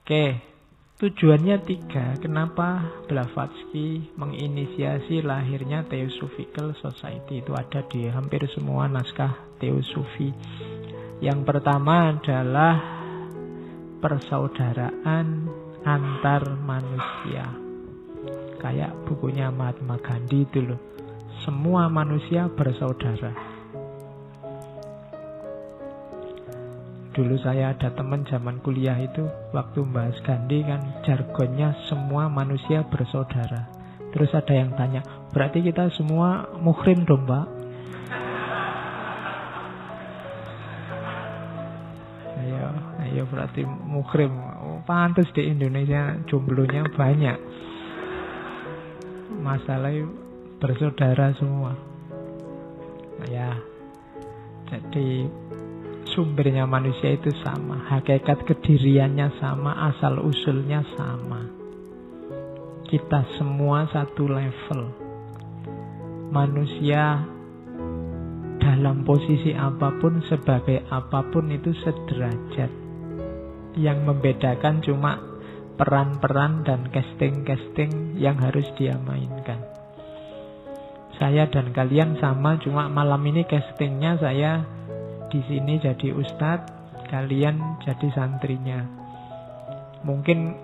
Oke, tujuannya 3. Kenapa Blavatsky menginisiasi lahirnya Theosophical Society? Itu ada di hampir semua naskah Teosofi. Yang pertama adalah persaudaraan antar manusia. Kayak bukunya Mahatma Gandhi itu loh. Semua manusia bersaudara. Dulu saya ada teman zaman kuliah itu, waktu bahas Gandhi kan jargonnya semua manusia bersaudara. Terus ada yang tanya, berarti kita semua muhrim dong Pak? Ayo berarti muhrim. Pantes di Indonesia jomblonya banyak. Masalahnya bersaudara semua. Jadi sumbernya manusia itu sama, hakikat kediriannya sama, asal usulnya sama. Kita semua satu level. Manusia dalam posisi apapun, sebagai apapun itu sederajat. Yang membedakan cuma peran-peran dan casting-casting yang harus dia mainkan. Saya dan kalian sama, cuma malam ini castingnya saya di sini jadi ustadz, kalian jadi santrinya. Mungkin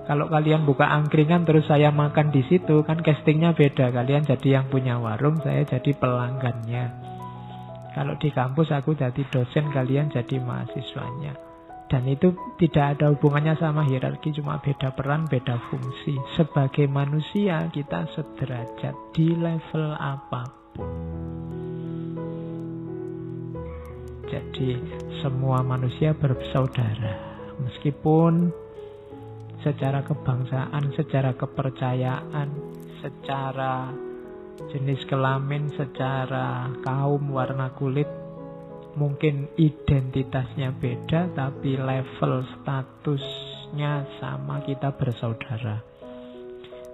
kalau kalian buka angkringan terus saya makan di situ, kan castingnya beda. Kalian jadi yang punya warung, saya jadi pelanggannya. Kalau di kampus aku jadi dosen, kalian jadi mahasiswanya. Dan itu tidak ada hubungannya sama hierarki, cuma beda peran, beda fungsi. Sebagai manusia kita sederajat di level apapun. Jadi semua manusia bersaudara. Meskipun secara kebangsaan, secara kepercayaan, secara jenis kelamin, secara kaum, warna kulit, mungkin identitasnya beda, tapi level statusnya sama, kita bersaudara.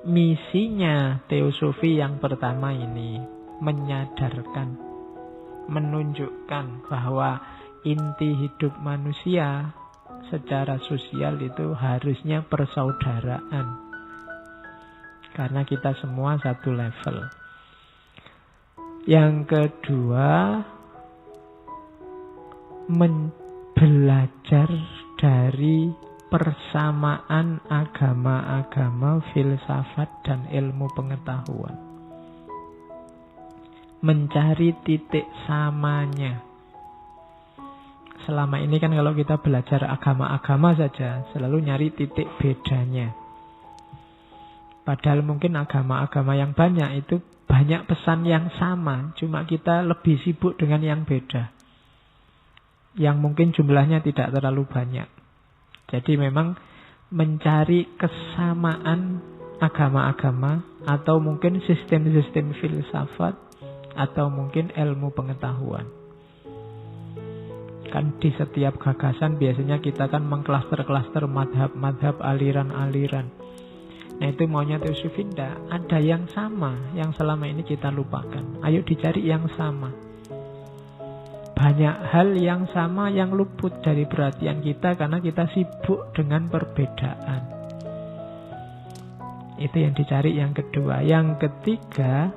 Misinya teosofi yang pertama ini menyadarkan, menunjukkan bahwa inti hidup manusia secara sosial itu harusnya persaudaraan. Karena kita semua satu level. Yang kedua, belajar dari persamaan agama-agama, filsafat, dan ilmu pengetahuan. Mencari titik samanya. Selama ini kan kalau kita belajar agama-agama saja, selalu nyari titik bedanya. Padahal mungkin agama-agama yang banyak itu banyak pesan yang sama, cuma kita lebih sibuk dengan yang beda, yang mungkin jumlahnya tidak terlalu banyak. Jadi memang mencari kesamaan agama-agama, atau mungkin sistem-sistem filsafat, atau mungkin ilmu pengetahuan. Kan di setiap gagasan biasanya kita kan mengklaster-klaster madhab-madhab, aliran-aliran. Nah itu maunya teosofi, ada yang sama yang selama ini kita lupakan. Ayo dicari yang sama. Banyak hal yang sama yang luput dari perhatian kita karena kita sibuk dengan perbedaan. Itu yang dicari yang kedua. Yang ketiga,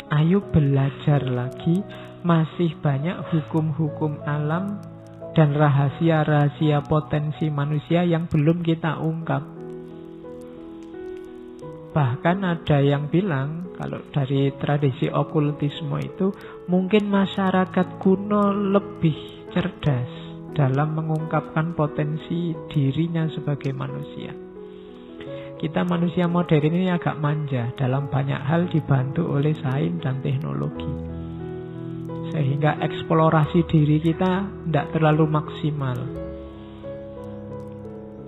ayo belajar lagi. Masih banyak hukum-hukum alam dan rahasia-rahasia potensi manusia yang belum kita ungkap. Bahkan ada yang bilang, kalau dari tradisi okultisme itu, mungkin masyarakat kuno lebih cerdas dalam mengungkapkan potensi dirinya sebagai manusia. Kita manusia modern ini agak manja, dalam banyak hal dibantu oleh sains dan teknologi. Sehingga eksplorasi diri kita tidak terlalu maksimal.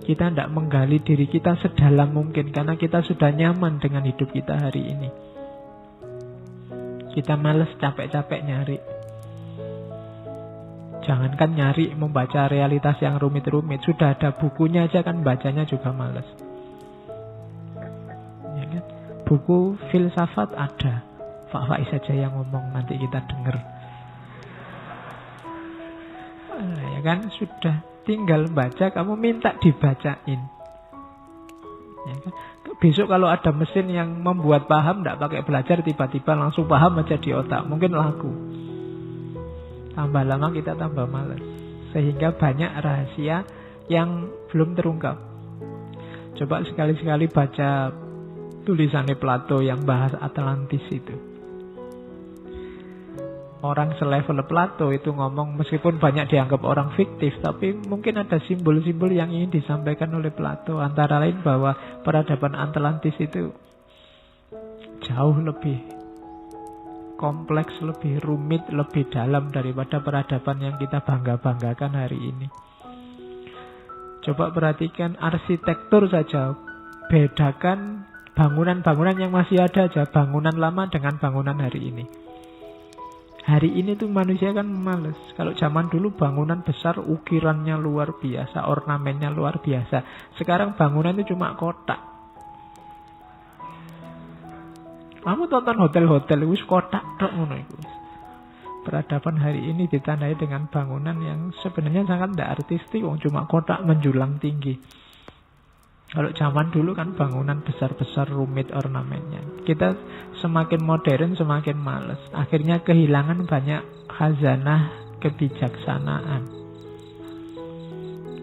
Kita tidak menggali diri kita sedalam mungkin, karena kita sudah nyaman dengan hidup kita hari ini. Kita males capek-capek nyari. Jangankan nyari membaca realitas yang rumit-rumit, sudah ada bukunya aja kan bacanya juga males. Ya kan? Buku filsafat ada, Pak Faiz saja yang ngomong, nanti kita dengar. Ya kan, sudah tinggal baca, kamu minta dibacain. Ya kan? Besok kalau ada mesin yang membuat paham, tidak pakai belajar, tiba-tiba langsung paham aja di otak, mungkin laku. Tambah lama kita tambah malas. Sehingga banyak rahasia yang belum terungkap. Coba sekali-sekali baca tulisannya Plato yang bahas Atlantis itu. Orang selevel Plato itu ngomong, meskipun banyak dianggap orang fiktif, tapi mungkin ada simbol-simbol yang ingin disampaikan oleh Plato. Antara lain bahwa peradaban Atlantis itu jauh lebih kompleks, lebih rumit, lebih dalam daripada peradaban yang kita bangga-banggakan hari ini. Coba perhatikan arsitektur saja. Bedakan bangunan-bangunan yang masih ada aja, bangunan lama dengan bangunan hari ini. Hari ini tuh manusia kan males. Kalau zaman dulu bangunan besar, ukirannya luar biasa, ornamennya luar biasa. Sekarang bangunan itu cuma kotak. Kamu tonton hotel-hotel wis kotak tok ngono iku. Peradaban hari ini ditandai dengan bangunan yang sebenarnya sangat tidak artistik, wong cuma kotak menjulang tinggi. Kalau zaman dulu kan bangunan besar-besar, rumit ornamennya. Kita semakin modern semakin males. Akhirnya kehilangan banyak khazanah kebijaksanaan.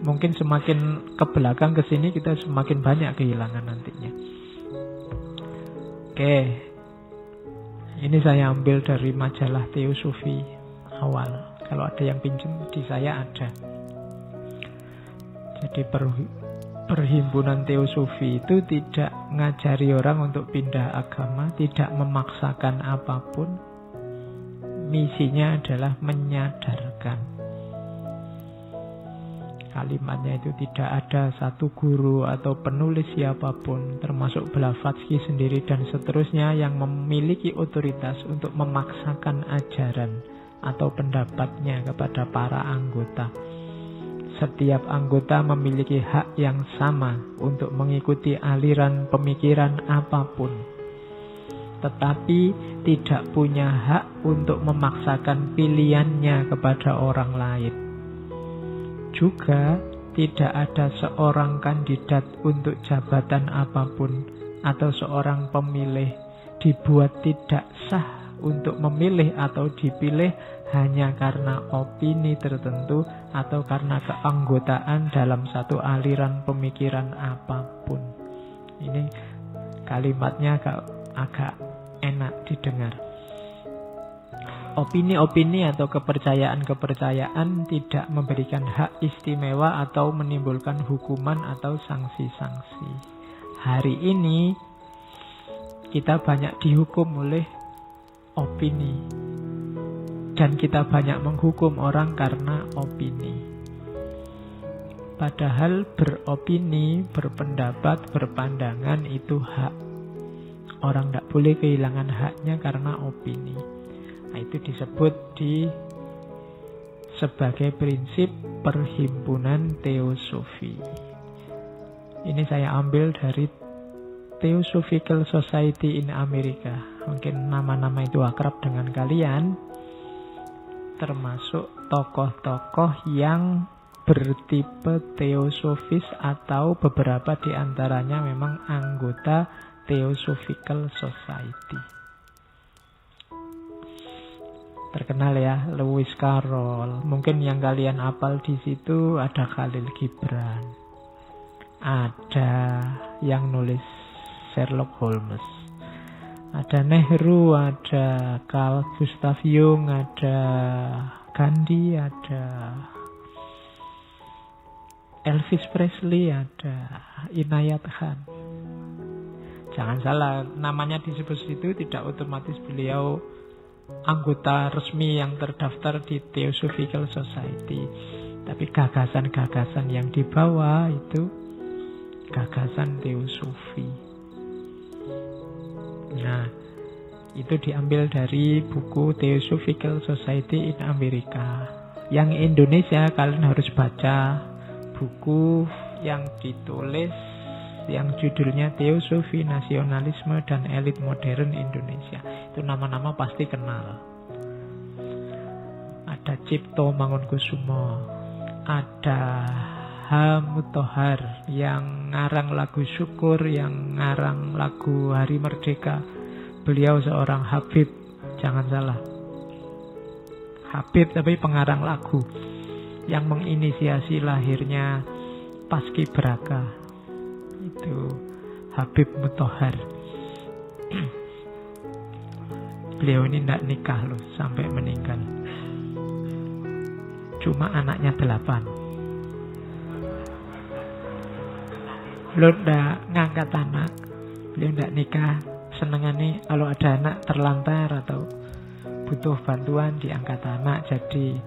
Mungkin semakin ke belakang ke sini kita semakin banyak kehilangan nantinya. Oke. Ini saya ambil dari majalah Teosofi awal. Kalau ada yang pinjam di saya ada. Jadi Perhimpunan Teosofi itu tidak ngajari orang untuk pindah agama, tidak memaksakan apapun. Misinya adalah menyadarkan. Kalimatnya itu tidak ada satu guru atau penulis siapapun, termasuk Blavatsky sendiri dan seterusnya, yang memiliki otoritas untuk memaksakan ajaran atau pendapatnya kepada para anggota. Setiap anggota memiliki hak yang sama untuk mengikuti aliran pemikiran apapun, tetapi tidak punya hak untuk memaksakan pilihannya kepada orang lain. Juga tidak ada seorang kandidat untuk jabatan apapun atau seorang pemilih dibuat tidak sah untuk memilih atau dipilih hanya karena opini tertentu atau karena keanggotaan dalam satu aliran pemikiran apapun. Ini kalimatnya agak enak didengar. Opini-opini atau kepercayaan-kepercayaan tidak memberikan hak istimewa atau menimbulkan hukuman atau sanksi-sanksi. Hari ini kita banyak dihukum oleh opini. Dan kita banyak menghukum orang karena opini. Padahal beropini, berpendapat, berpandangan itu hak. Orang tidak boleh kehilangan haknya karena opini. Nah, itu disebut sebagai prinsip Perhimpunan Teosofi. Ini saya ambil dari Theosophical Society in America. Mungkin nama-nama itu akrab dengan kalian. Termasuk tokoh-tokoh yang bertipe teosofis atau beberapa di antaranya memang anggota Theosophical Society. Terkenal ya, Lewis Carroll. Mungkin yang kalian hafal di situ ada Khalil Gibran. Ada yang nulis Sherlock Holmes. Ada Nehru, ada Carl Gustav Jung, ada Gandhi, ada Elvis Presley, ada Inayat Khan. Jangan salah, namanya disebut situ tidak otomatis beliau anggota resmi yang terdaftar di Theosophical Society. Tapi gagasan-gagasan yang dibawa itu gagasan teosofi. Nah, itu diambil dari buku Theosophical Society in America. Yang Indonesia kalian harus baca buku yang ditulis yang judulnya Teosofi, Nasionalisme, dan Elit Modern Indonesia. Itu nama-nama pasti kenal. Ada Cipto Mangunkusumo, ada Mutahar yang ngarang lagu syukur, yang ngarang lagu Hari Merdeka. Beliau seorang Habib, jangan salah. Habib tapi pengarang lagu yang menginisiasi lahirnya Paskibraka. Itu Habib Mutahar. Beliau ini tidak nikah loh sampai meninggal. Cuma anaknya 8. Beliau tidak ngangkat anak. Beliau tidak nikah. Senengannya kalau ada anak terlantar atau butuh bantuan diangkat anak. Jadi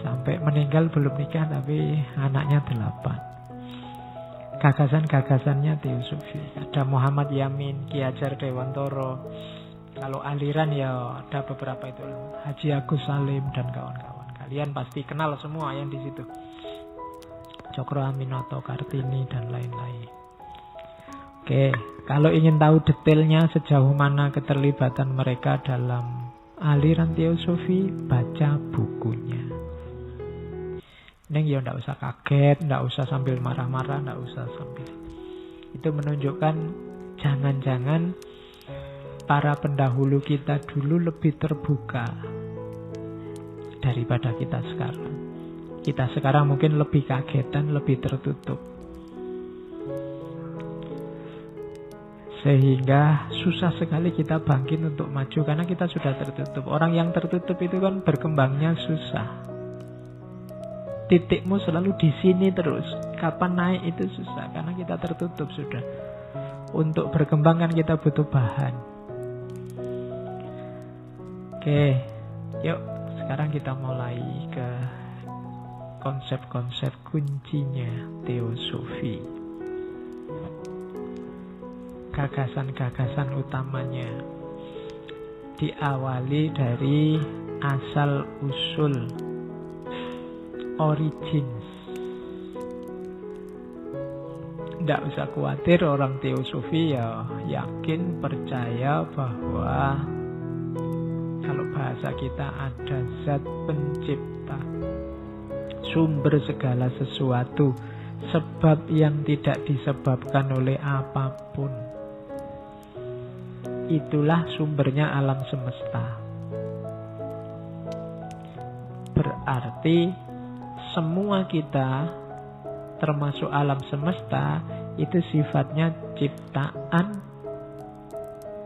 sampai meninggal belum nikah tapi anaknya 8. Gagasan-gagasannya teosofi. Ada Muhammad Yamin, Ki Hajar Dewantara. Kalau aliran ya ada beberapa itu, Haji Agus Salim dan kawan-kawan. Kalian pasti kenal semua yang di situ. Cokro Aminoto, Kartini dan lain-lain. Oke, kalau ingin tahu detailnya sejauh mana keterlibatan mereka dalam aliran teosofi, baca bukunya. Neng ya ndak usah kaget, ndak usah sambil marah-marah, ndak usah sambil. Itu menunjukkan jangan-jangan para pendahulu kita dulu lebih terbuka daripada kita sekarang. Kita sekarang mungkin lebih kaget dan lebih tertutup. Sehingga susah sekali kita bangkit untuk maju karena kita sudah tertutup. Orang yang tertutup itu kan berkembangnya susah. Titikmu selalu di sini terus. Kapan naik itu susah karena kita tertutup sudah. Untuk berkembang kan kita butuh bahan. Oke, yuk sekarang kita mulai ke konsep-konsep kuncinya teosofi. Gagasan-gagasan utamanya diawali dari asal-usul, origins. Tidak usah khawatir, orang teosofi ya yakin, percaya bahwa kalau bahasa kita ada zat pencipta, sumber segala sesuatu, sebab yang tidak disebabkan oleh apapun. Itulah sumbernya alam semesta. Berarti semua kita, termasuk alam semesta, itu sifatnya ciptaan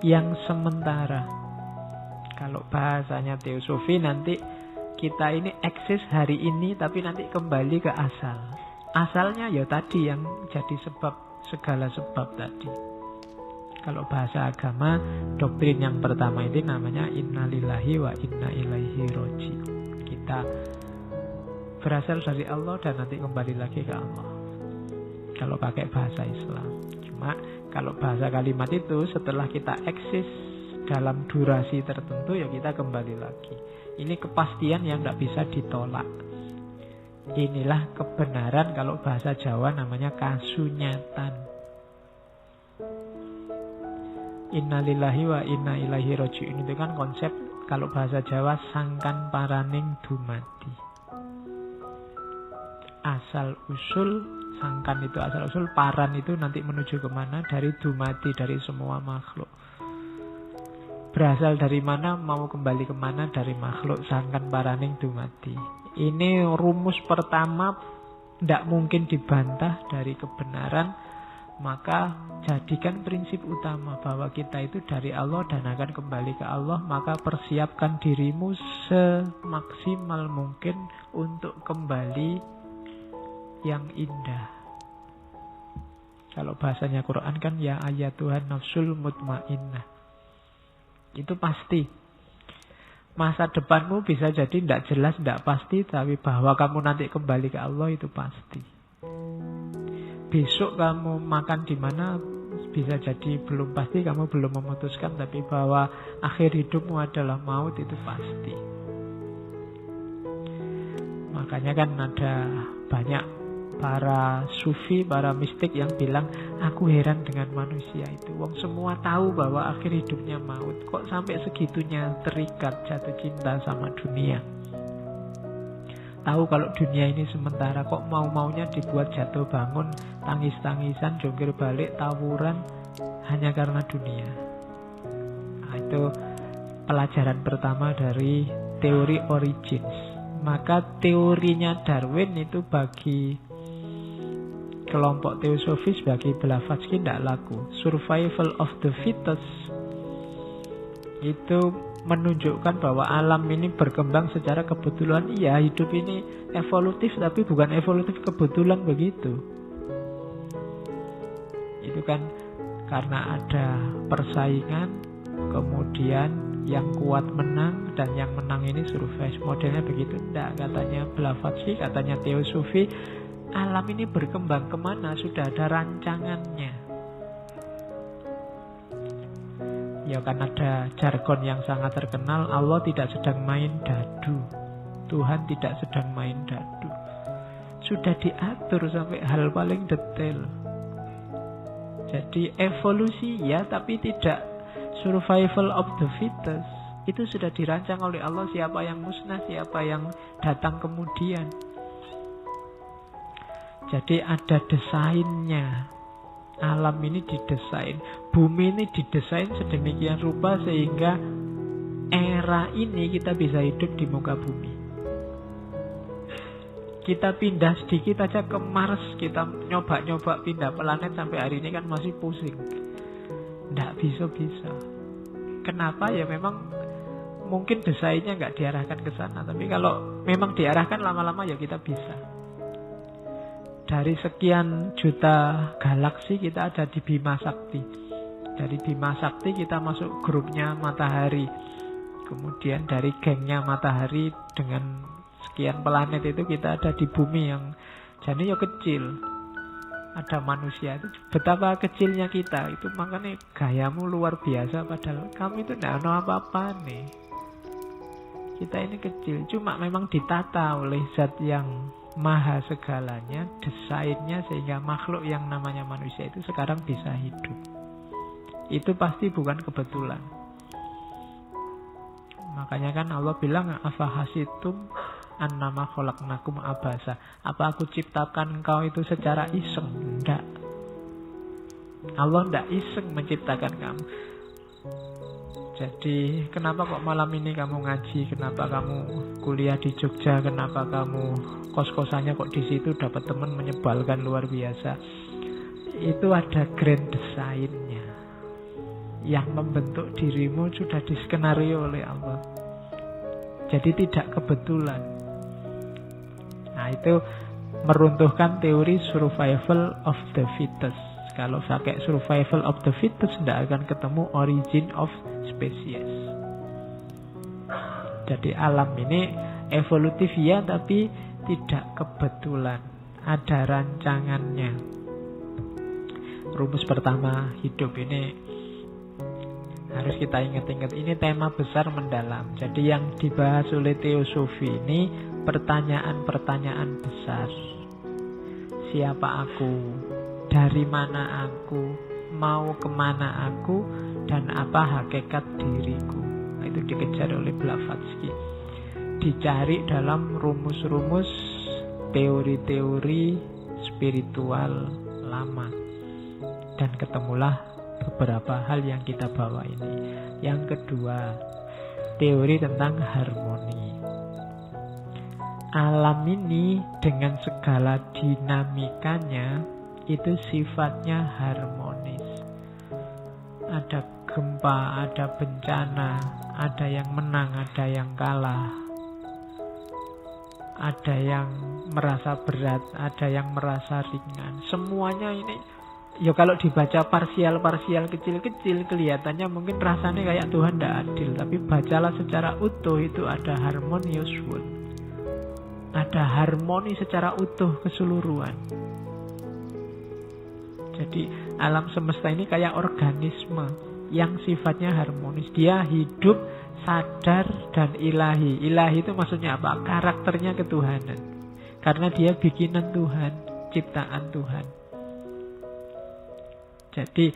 yang sementara. Kalau bahasanya teosofi, nanti kita ini eksis hari ini, tapi nanti kembali ke asal. Asalnya ya tadi yang jadi sebab, segala sebab tadi. Kalau bahasa agama, doktrin yang pertama ini namanya innalillahi wa inna ilaihi roji'un. Kita berasal dari Allah dan nanti kembali lagi ke Allah. Kalau pakai bahasa Islam. Cuma kalau bahasa kalimat itu setelah kita eksis dalam durasi tertentu ya kita kembali lagi. Ini kepastian yang tidak bisa ditolak. Inilah kebenaran, kalau bahasa Jawa namanya kasunyatan. Innalillahi wa inna ilaihi roji'un itu kan konsep, kalau bahasa Jawa, sangkan paraning dumadi. Asal usul, sangkan itu asal usul, paran itu nanti menuju kemana? Dari dumadi, dari semua makhluk. Berasal dari mana, mau kembali kemana? Dari makhluk, sangkan paraning dumadi. Ini rumus pertama, tidak mungkin dibantah dari kebenaran. Maka jadikan prinsip utama bahwa kita itu dari Allah dan akan kembali ke Allah. Maka persiapkan dirimu semaksimal mungkin untuk kembali yang indah. Kalau bahasanya Quran kan ya ayatuhan nafsul mutmainnah. Itu pasti. Masa depanmu bisa jadi tidak jelas, tidak pasti, tapi bahwa kamu nanti kembali ke Allah itu pasti. Besok kamu makan di mana bisa jadi belum pasti, kamu belum memutuskan, tapi bahwa akhir hidupmu adalah maut itu pasti. Makanya kan ada banyak para sufi, para mistik yang bilang, aku heran dengan manusia itu. Wong semua tahu bahwa akhir hidupnya maut, kok sampai segitunya terikat jatuh cinta sama dunia. tahu kalau dunia ini sementara, kok mau-maunya dibuat jatuh bangun, tangis-tangisan, jungkir balik, tawuran hanya karena dunia. Nah, itu pelajaran pertama dari teori origins. Maka teorinya Darwin itu bagi kelompok teosofis, bagi Blavatsky tidak laku. Survival of the fittest itu menunjukkan bahwa alam ini berkembang secara kebetulan. Iya, hidup ini evolutif, tapi bukan evolutif kebetulan begitu. Itu kan karena ada persaingan, kemudian yang kuat menang, dan yang menang ini survive. Modelnya begitu. Tidak, katanya Blavatsky, katanya teosofi, alam ini berkembang kemana? Sudah ada rancangannya. Ya kan ada jargon yang sangat terkenal, Allah tidak sedang main dadu, Tuhan tidak sedang main dadu. Sudah diatur sampai hal paling detail. Jadi evolusi ya, tapi tidak survival of the fittest. Itu sudah dirancang oleh Allah, siapa yang musnah, siapa yang datang kemudian. Jadi ada desainnya. Alam ini didesain, bumi ini didesain sedemikian rupa sehingga era ini kita bisa hidup di muka bumi. Kita pindah sedikit aja ke Mars, kita nyoba-nyoba pindah planet sampai hari ini kan masih pusing. Nggak bisa-bisa. Kenapa? Ya memang mungkin desainnya nggak diarahkan ke sana. Tapi kalau memang diarahkan lama-lama ya kita bisa. Dari sekian juta galaksi kita ada di Bima Sakti. Dari Bima Sakti kita masuk grupnya Matahari. Kemudian dari gengnya Matahari dengan sekian planet itu kita ada di bumi yang jadi ya kecil. Ada manusia itu. Betapa kecilnya kita. Itu makanya gayamu luar biasa. Padahal kamu itu tidak ada apa-apa nih. Kita ini kecil. Cuma memang ditata oleh zat yang maha segalanya, desainnya sehingga makhluk yang namanya manusia itu sekarang bisa hidup. Itu pasti bukan kebetulan. Makanya kan Allah bilang, afahasitum annama khalaqnakum abasa. Apa aku ciptakan engkau itu secara iseng? Enggak. Allah enggak iseng menciptakan kamu. Jadi kenapa kok malam ini kamu ngaji? Kenapa kamu kuliah di Jogja? Kenapa kamu kos-kosannya kok di situ dapat teman menyebalkan luar biasa? Itu ada grand desainnya. Yang membentuk dirimu sudah diskenario oleh Allah. Jadi tidak kebetulan. Nah itu meruntuhkan teori survival of the fittest. Kalau pakai survival of the fittest tidak akan ketemu origin of species. Jadi alam ini evolutif ya, tapi tidak kebetulan. Ada rancangannya. Rumus pertama hidup ini harus kita ingat-ingat. Ini tema besar mendalam. Jadi yang dibahas oleh teosofi ini pertanyaan-pertanyaan besar. Siapa aku? Dari mana aku? Mau kemana aku? Dan apa hakikat diriku? Nah, itu dikejar oleh Blavatsky. Dicari dalam rumus-rumus teori-teori spiritual lama. Dan ketemulah beberapa hal yang kita bawa ini. Yang kedua, teori tentang harmoni. Alam ini dengan segala dinamikanya itu sifatnya harmonis. Ada gempa, ada bencana, ada yang menang, ada yang kalah. Ada yang merasa berat, ada yang merasa ringan. Semuanya ini, ya kalau dibaca parsial-parsial kecil-kecil, kelihatannya mungkin rasanya kayak Tuhan tidak adil. Tapi bacalah secara utuh, itu ada harmonious world. Ada harmoni secara utuh keseluruhan. Jadi alam semesta ini kayak organisme yang sifatnya harmonis. Dia hidup, sadar, dan ilahi. Ilahi itu maksudnya apa? Karakternya ketuhanan. Karena dia bikinan Tuhan, ciptaan Tuhan. Jadi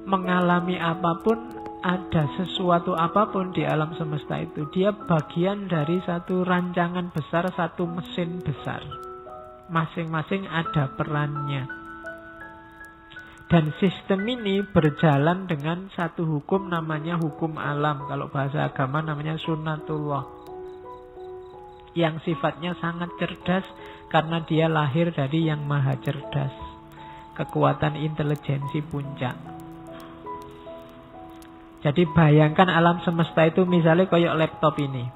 mengalami apapun ada sesuatu apapun di alam semesta itu, dia bagian dari satu rancangan besar, satu mesin besar. Masing-masing ada perannya. Dan sistem ini berjalan dengan satu hukum, namanya hukum alam. Kalau bahasa agama namanya sunnatullah. Yang sifatnya sangat cerdas karena dia lahir dari yang maha cerdas. Kekuatan intelijensi puncak. Jadi bayangkan alam semesta itu misalnya kayak laptop ini.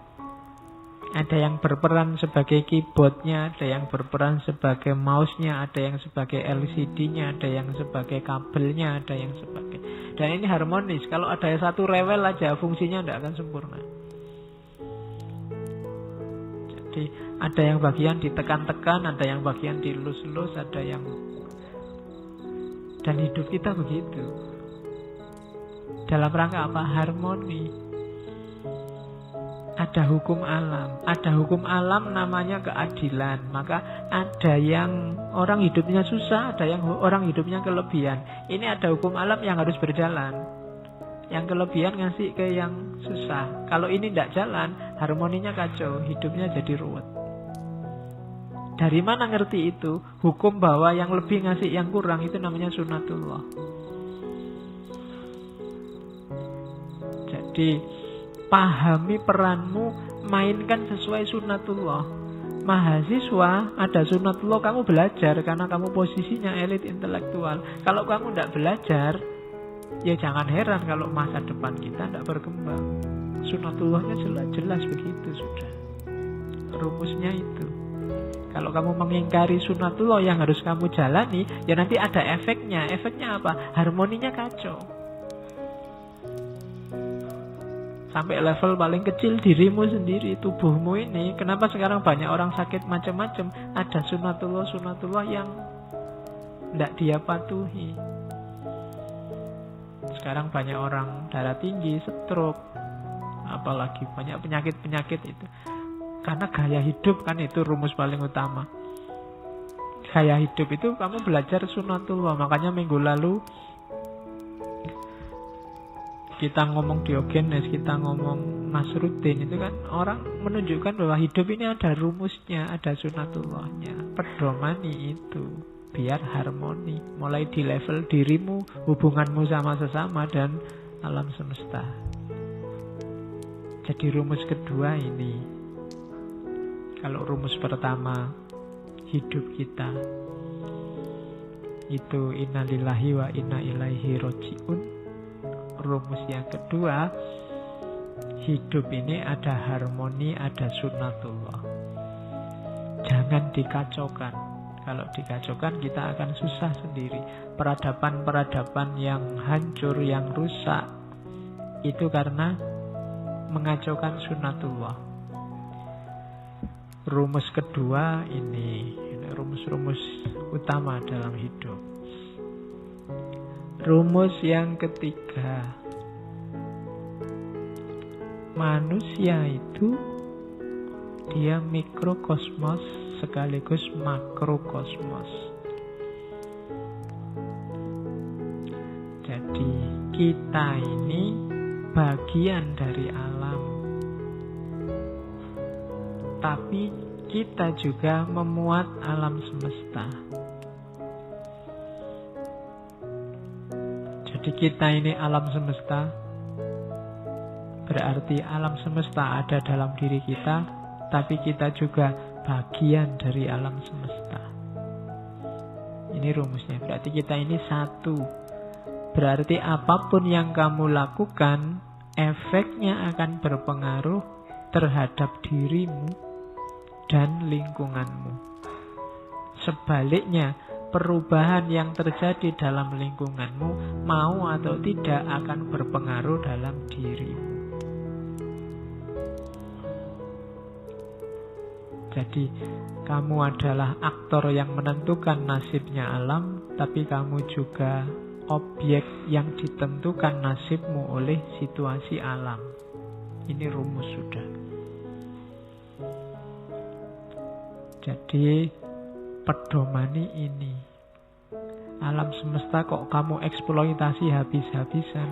Ada yang berperan sebagai keyboardnya, ada yang berperan sebagai mouse-nya, ada yang sebagai LCD-nya, ada yang sebagai kabelnya, ada yang sebagai... Dan ini harmonis. Kalau ada satu rewel aja, fungsinya tidak akan sempurna. Jadi ada yang bagian ditekan-tekan, ada yang bagian dilus-lus, ada yang... Dan hidup kita begitu. Dalam rangka apa? Harmoni. Ada hukum alam. Ada hukum alam namanya keadilan. Maka ada yang orang hidupnya susah, ada yang orang hidupnya kelebihan. Ini ada hukum alam yang harus berjalan. Yang kelebihan ngasih ke yang susah. Kalau ini tidak jalan, harmoninya kacau, hidupnya jadi ruwet. Dari mana ngerti itu? Hukum bahwa yang lebih ngasih yang kurang, itu namanya sunnatullah. Jadi pahami peranmu, mainkan sesuai sunnatullah. Mahasiswa ada sunnatullah, kamu belajar karena kamu posisinya elit intelektual. Kalau kamu tidak belajar, ya jangan heran kalau masa depan kita tidak berkembang. Sunnatullahnya jelas begitu sudah. Rumusnya itu. Kalau kamu mengingkari sunnatullah yang harus kamu jalani, ya nanti ada efeknya. Efeknya apa? Harmoninya kacau. Sampai level paling kecil dirimu sendiri, tubuhmu ini. Kenapa sekarang banyak orang sakit macam-macam? Ada sunnatullah yang tidak dia patuhi. Sekarang banyak orang darah tinggi, stroke, apalagi banyak penyakit-penyakit itu. Karena gaya hidup kan itu rumus paling utama. Gaya hidup itu kamu belajar sunnatullah. Makanya minggu lalu kita ngomong Diogenes, kita ngomong Nasruddin, itu kan orang menunjukkan bahwa hidup ini ada rumusnya, ada sunnatullahnya. Pedomani itu biar harmoni, mulai di level dirimu, hubunganmu sama sesama dan alam semesta. Jadi rumus kedua ini. Kalau rumus pertama hidup kita itu innalillahi wa inna ilaihi roji'un. Rumus yang kedua, hidup ini ada harmoni, ada sunnatullah. Jangan dikacaukan. Kalau dikacaukan kita akan susah sendiri. Peradaban-peradaban yang hancur, yang rusak, itu karena mengacaukan sunnatullah. Rumus kedua ini rumus-rumus utama dalam hidup. Rumus yang ketiga, manusia itu dia mikrokosmos sekaligus makrokosmos. Jadi kita ini bagian dari alam, tapi kita juga memuat alam semesta. Jadi kita ini alam semesta, berarti alam semesta ada dalam diri kita, tapi kita juga bagian dari alam semesta. Ini rumusnya, berarti kita ini satu. Berarti apapun yang kamu lakukan, efeknya akan berpengaruh terhadap dirimu dan lingkunganmu. Sebaliknya, perubahan yang terjadi dalam lingkunganmu, mau atau tidak, akan berpengaruh dalam dirimu. Jadi, kamu adalah aktor yang menentukan nasibnya alam, tapi kamu juga objek yang ditentukan nasibmu oleh situasi alam. Ini rumus sudah. Jadi, pedomani ini. Alam semesta kok kamu eksploitasi habis-habisan,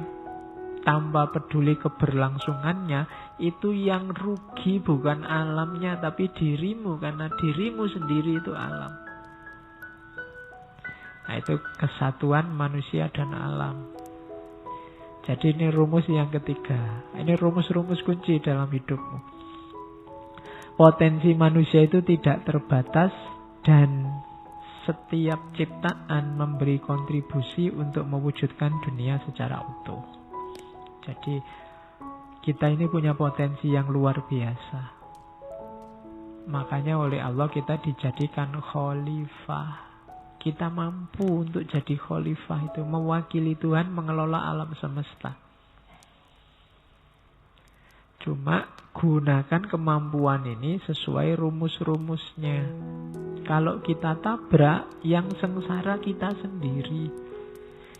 tanpa peduli keberlangsungannya, itu yang rugi bukan alamnya tapi dirimu, karena dirimu sendiri itu alam. Nah, itu kesatuan manusia dan alam. Jadi ini rumus yang ketiga. Ini rumus-rumus kunci dalam hidupmu. Potensi manusia itu tidak terbatas dan setiap ciptaan memberi kontribusi untuk mewujudkan dunia secara utuh. Jadi kita ini punya potensi yang luar biasa. Makanya oleh Allah kita dijadikan khalifah. Kita mampu untuk jadi khalifah itu, mewakili Tuhan mengelola alam semesta. Cuma gunakan kemampuan ini sesuai rumus-rumusnya. Kalau kita tabrak, yang sengsara kita sendiri.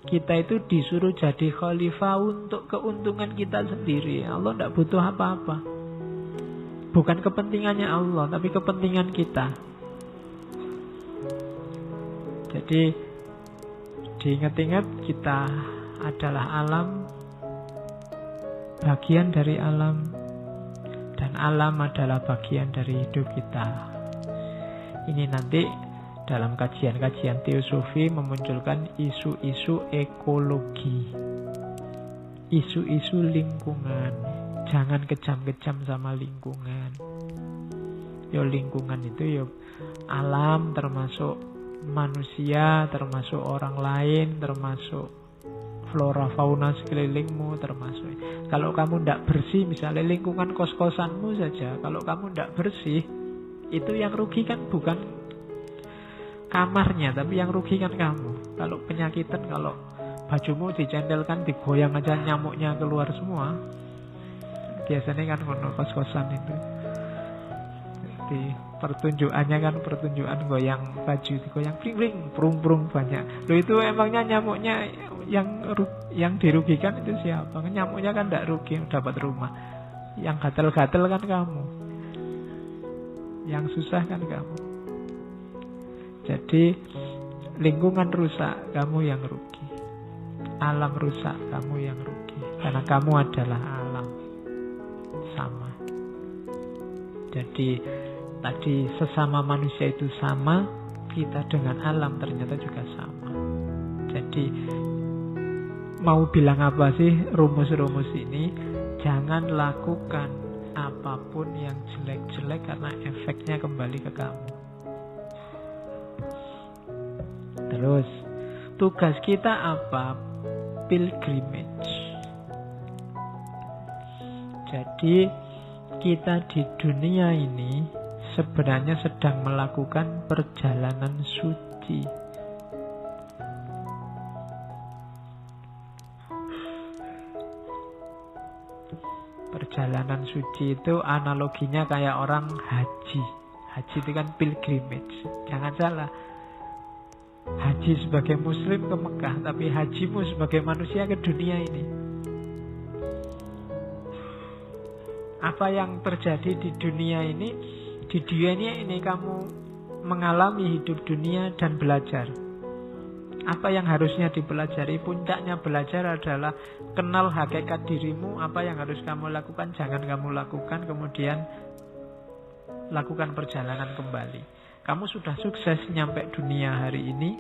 Kita itu disuruh jadi khalifah untuk keuntungan kita sendiri. Allah tidak butuh apa-apa. Bukan kepentingannya Allah, tapi kepentingan kita. Jadi diingat-ingat, kita adalah alam, bagian dari alam, dan alam adalah bagian dari hidup kita. Ini nanti dalam kajian-kajian teosofi memunculkan isu-isu ekologi, isu-isu lingkungan. Jangan kejam-kejam sama lingkungan. Yo lingkungan itu yo alam, termasuk manusia, termasuk orang lain, termasuk flora fauna sekelilingmu, termasuk kalau kamu tidak bersih, misalnya lingkungan kos-kosanmu saja, kalau kamu tidak bersih, itu yang rugi kan bukan kamarnya, tapi yang rugi kan kamu. Kalau penyakitan, kalau bajumu dicendelkan, digoyang aja nyamuknya keluar semua. Biasanya kan kos-kosan itu di pertunjukannya kan pertunjukan goyang baju, digoyang pring-pring, prung-prung banyak. Loh itu emangnya nyamuknya yang dirugikan itu siapa? Nyamuknya kan tidak rugi, dapat rumah. Yang gatel-gatel kan kamu. Yang susah kan kamu. Jadi lingkungan rusak, kamu yang rugi. Alam rusak, kamu yang rugi. Karena kamu adalah alam. Sama. Jadi tadi sesama manusia itu sama, kita dengan alam ternyata juga sama. Jadi mau bilang apa sih rumus-rumus ini? Jangan lakukan apapun yang jelek-jelek karena efeknya kembali ke kamu. Terus tugas kita apa? Pilgrimage. Jadi kita di dunia ini sebenarnya sedang melakukan perjalanan suci. Perjalanan suci itu analoginya kayak orang haji. Haji itu kan pilgrimage. Jangan salah. Haji sebagai muslim ke Mekah, tapi hajimu sebagai manusia ke dunia ini. Apa yang terjadi di dunia ini? Di dunia ini kamu mengalami hidup dunia dan belajar. Apa yang harusnya dipelajari? Puncaknya belajar adalah kenal hakikat dirimu. Apa yang harus kamu lakukan, jangan kamu lakukan. Kemudian lakukan perjalanan kembali. Kamu sudah sukses nyampe dunia hari ini.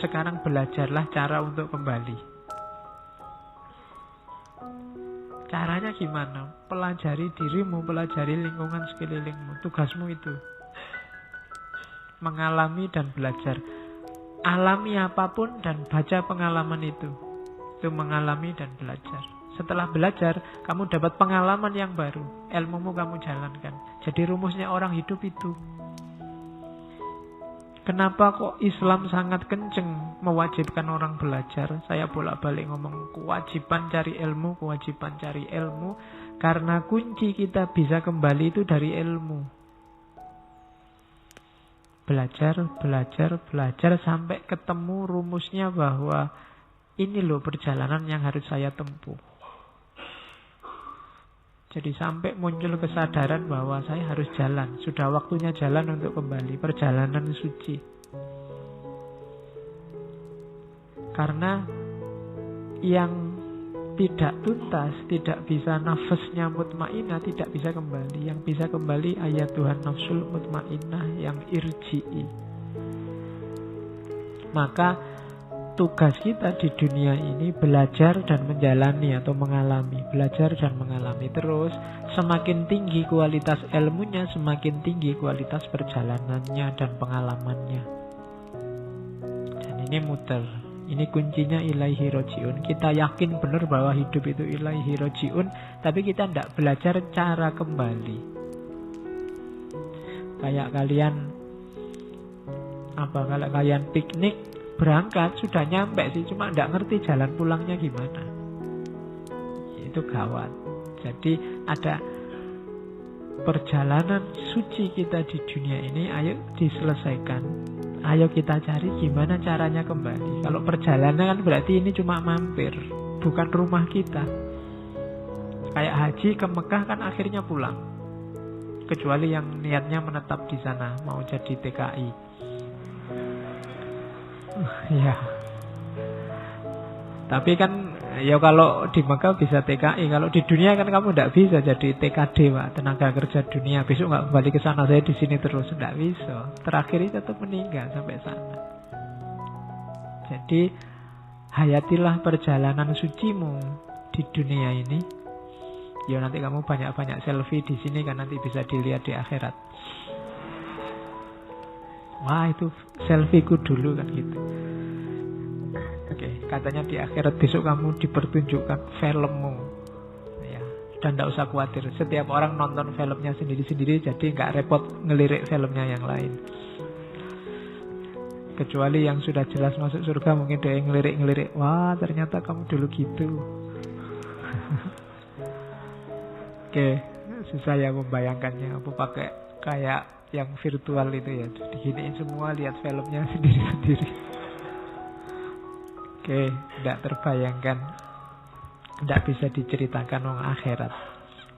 Sekarang belajarlah cara untuk kembali. Caranya gimana? Pelajari dirimu, pelajari lingkungan sekelilingmu. Tugasmu itu mengalami dan belajar. Alami apapun dan baca pengalaman itu. Itu mengalami dan belajar. Setelah belajar, kamu dapat pengalaman yang baru. Ilmumu kamu jalankan. Jadi rumusnya orang hidup itu. Kenapa kok Islam sangat kenceng mewajibkan orang belajar? Saya bolak-balik ngomong kewajiban cari ilmu, kewajiban cari ilmu. Karena kunci kita bisa kembali itu dari ilmu. Belajar, belajar, belajar sampai ketemu rumusnya bahwa ini loh perjalanan yang harus saya tempuh. Jadi sampai muncul kesadaran bahwa saya harus jalan. Sudah waktunya jalan untuk kembali. Perjalanan suci. Karena yang tidak tuntas, tidak bisa nafasnya mutmainah, tidak bisa kembali. Yang bisa kembali ayat Tuhan nafsul mutmainah yang irji'i. Maka tugas kita di dunia ini belajar dan menjalani atau mengalami. Belajar dan mengalami terus. Semakin tinggi kualitas ilmunya, semakin tinggi kualitas perjalanannya dan pengalamannya. Dan ini muter. Ini kuncinya ilaihi roji'un. Kita yakin benar bahwa hidup itu ilaihi roji'un, tapi kita tidak belajar cara kembali. Kayak kalian kalau kalian piknik, berangkat sudah nyampe sih, cuma tidak ngerti jalan pulangnya gimana. Itu gawat. Jadi ada perjalanan suci kita di dunia ini, ayo diselesaikan. Ayo kita cari gimana caranya kembali. Kalau perjalanan kan berarti ini cuma mampir, bukan rumah kita. Kayak haji ke Mekah kan akhirnya pulang. Kecuali yang niatnya menetap di sana, mau jadi TKI. Ya. Tapi kan ya kalau di Mekah bisa TKI, kalau di dunia kan kamu tidak bisa jadi TKD, Pak, tenaga kerja dunia. Besok nggak kembali ke sana, saya di sini terus, tidak bisa. Terakhir itu tetap meninggal sampai sana. Jadi hayatilah perjalanan sucimu di dunia ini. Ya nanti kamu banyak-banyak selfie di sini kan, nanti bisa dilihat di akhirat. Wah itu selfieku dulu kan gitu. Oke, katanya di akhirat besok kamu dipertunjukkan filmmu, ya. Dan tidak usah khawatir, setiap orang nonton filmnya sendiri-sendiri, jadi nggak repot ngelirik filmnya yang lain. Kecuali yang sudah jelas masuk surga, mungkin dia ngelirik-ngelirik, wah ternyata kamu dulu gitu. Oke, susah ya membayangkannya. Aku pakai kayak yang virtual itu ya, diginiin semua, lihat filmnya sendiri-sendiri. Oke, tidak terbayangkan, tidak bisa diceritakan orang akhirat.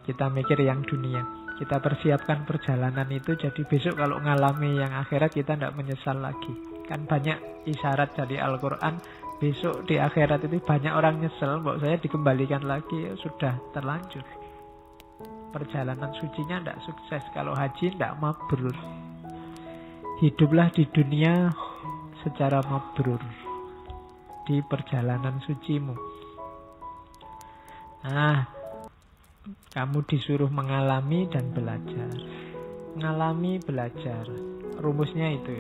Kita mikir yang dunia. Kita persiapkan perjalanan itu, jadi besok kalau ngalami yang akhirat kita tidak menyesal lagi. Kan banyak isyarat dari Al-Quran, besok di akhirat itu banyak orang nyesel, bahwa saya dikembalikan lagi, ya sudah terlanjur. Perjalanan sucinya tidak sukses, kalau haji tidak mabrur. Hiduplah di dunia secara mabrur di perjalanan sucimu. Nah, kamu disuruh mengalami dan belajar. Mengalami, belajar. Rumusnya itu,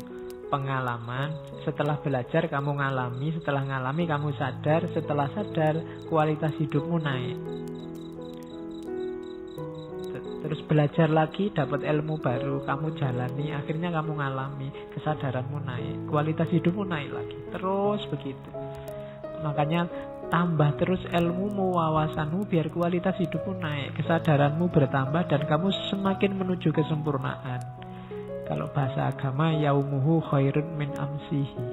pengalaman. Setelah belajar kamu ngalami, setelah ngalami kamu sadar, setelah sadar kualitas hidupmu naik. Terus belajar lagi, dapat ilmu baru, kamu jalani, akhirnya kamu ngalami, kesadaranmu naik, kualitas hidupmu naik lagi. Terus begitu. Makanya tambah terus ilmumu, wawasanmu, biar kualitas hidupmu naik, kesadaranmu bertambah, dan kamu semakin menuju kesempurnaan. Kalau bahasa agama, yaumuhu khairun min amsihi.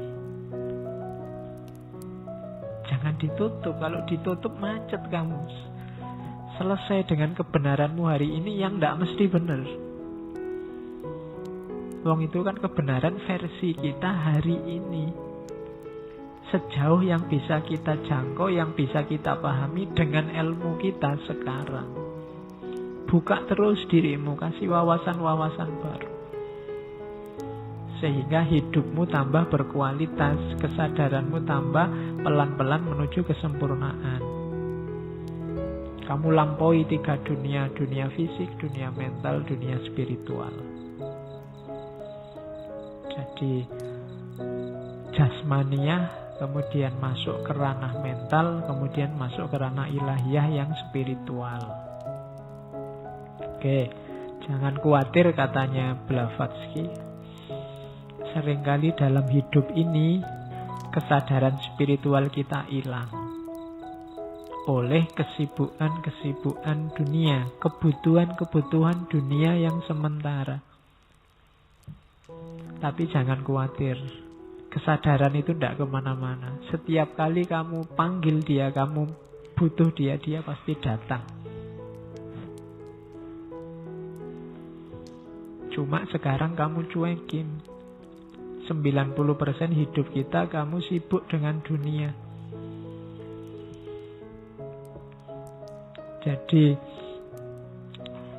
Jangan ditutup, kalau ditutup macet kamu. Selesai dengan kebenaranmu hari ini yang tidak mesti benar. Wong itu kan kebenaran versi kita hari ini. Sejauh yang bisa kita jangkau, yang bisa kita pahami dengan ilmu kita sekarang. Buka terus dirimu, kasih wawasan-wawasan baru. Sehingga hidupmu tambah berkualitas, kesadaranmu tambah pelan-pelan menuju kesempurnaan. Kamu lampaui 3 dunia, dunia fisik, dunia mental, dunia spiritual. Jadi jasmaniah, kemudian masuk ke ranah mental, kemudian masuk ke ranah ilahiyah yang spiritual. Oke, jangan khawatir katanya Blavatsky. Seringkali dalam hidup ini kesadaran spiritual kita hilang oleh kesibukan-kesibukan dunia, kebutuhan-kebutuhan dunia yang sementara. Tapi jangan khawatir, kesadaran itu tidak kemana-mana. Setiap kali kamu panggil dia, kamu butuh dia, dia pasti datang. Cuma sekarang kamu cuekin. 90% hidup kita kamu sibuk dengan dunia. Jadi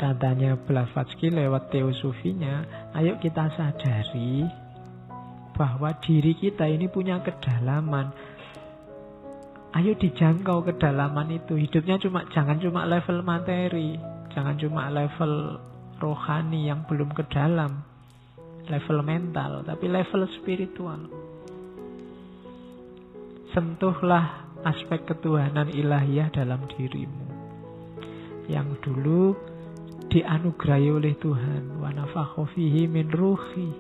katanya Blavatsky lewat teosofinya, ayo kita sadari bahwa diri kita ini punya kedalaman. Ayo dijangkau kedalaman itu. Hidupnya jangan cuma level materi, jangan cuma level rohani yang belum ke dalam, level mental, tapi level spiritual. Sentuhlah aspek ketuhanan ilahiyah dalam dirimu yang dulu dianugerahi oleh Tuhan. Wa nafakha fihi min ruhi.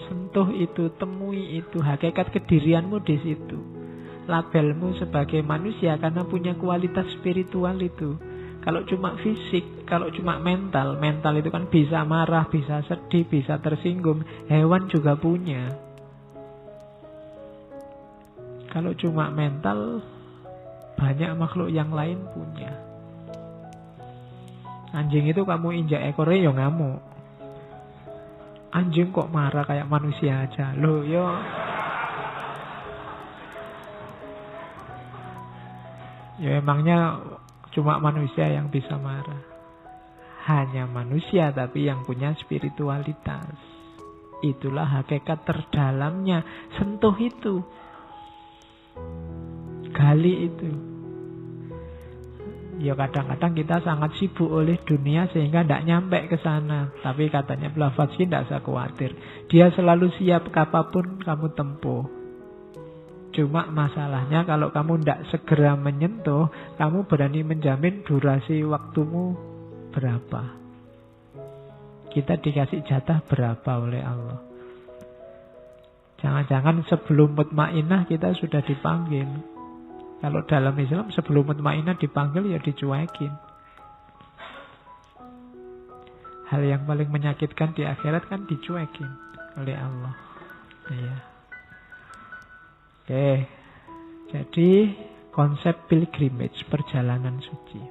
Sentuh itu, temui itu, hakikat kedirianmu di situ. Labelmu sebagai manusia karena punya kualitas spiritual itu. Kalau cuma fisik, kalau cuma mental itu kan bisa marah, bisa sedih, bisa tersinggung. Hewan juga punya. Kalau cuma mental, banyak makhluk yang lain punya. Anjing itu kamu injak ekornya ya ngamuk. Anjing kok marah kayak manusia aja. Loh yo. Ya emangnya cuma manusia yang bisa marah. Hanya manusia tapi yang punya spiritualitas. Itulah hakikat terdalamnya. Sentuh itu. Gali itu. Ya kadang-kadang kita sangat sibuk oleh dunia sehingga tidak nyampe ke sana. Tapi katanya Blavatsky tidak usah khawatir. Dia selalu siap apapun kamu tempuh. Cuma masalahnya kalau kamu tidak segera menyentuh, kamu berani menjamin durasi waktumu berapa. Kita dikasih jatah berapa oleh Allah. Jangan-jangan sebelum mutmainah kita sudah dipanggil. Kalau dalam Islam sebelum mutmainah dipanggil ya dicuekin. Hal yang paling menyakitkan di akhirat kan dicuekin oleh Allah. Iya. Oke. Jadi konsep pilgrimage, perjalanan suci.